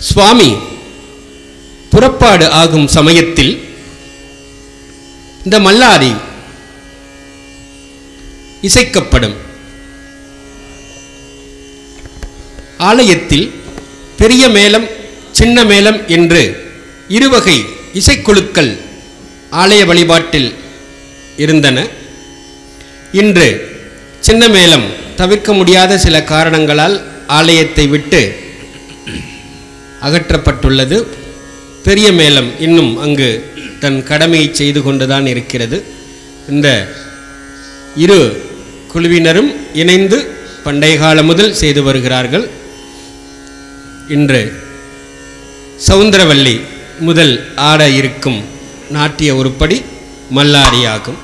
சுவாமி புறப்பாடு ஆகும் சமயத்தில் இந்த மல்லாரி இசைக்கப்படும். ஆலயத்தில் பெரிய மேளம் சின்ன மேளம் என்று இருவகை இசைக்குழுக்கள் ஆலய வழிபாட்டில் இருந்தன. இன்று சின்ன மேளம் தவிர்க்க முடியாத சில காரணங்களால் ஆலயத்தை விட்டு அகற்றப்பட்டுள்ளது. பெரிய மேளம் இன்னும் அங்கு தன் கடமையை செய்து கொண்டுதான் இருக்கிறது. இந்த இரு குழுவினரும் இணைந்து பண்டைய காலம் முதல் செய்து வருகிறார்கள். இன்று சவுந்தரவல்லி முதல் ஆட இருக்கும் நாட்டிய உருப்படி மல்லாரியாகும்.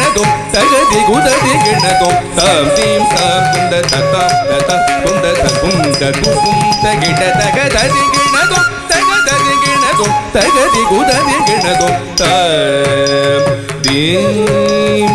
ಗಿಣದುಂ ತಗದಿ ಗುದದಿ ಗಿಣದುಂ ತಾಂ ತೀಂ ತಾಂ ಕುಂದ ತತ ತತ ಕುಂದ ತಗುಂದ ತುಕುಂದ ಗಿಡ ತಗದಿ ಗಿಣದುಂ ತಗದಿ ಗಿಣದುಂ ತಗದಿ ಗುದದಿ ಗಿಣದುಂ ತಾಂ ತೀಂ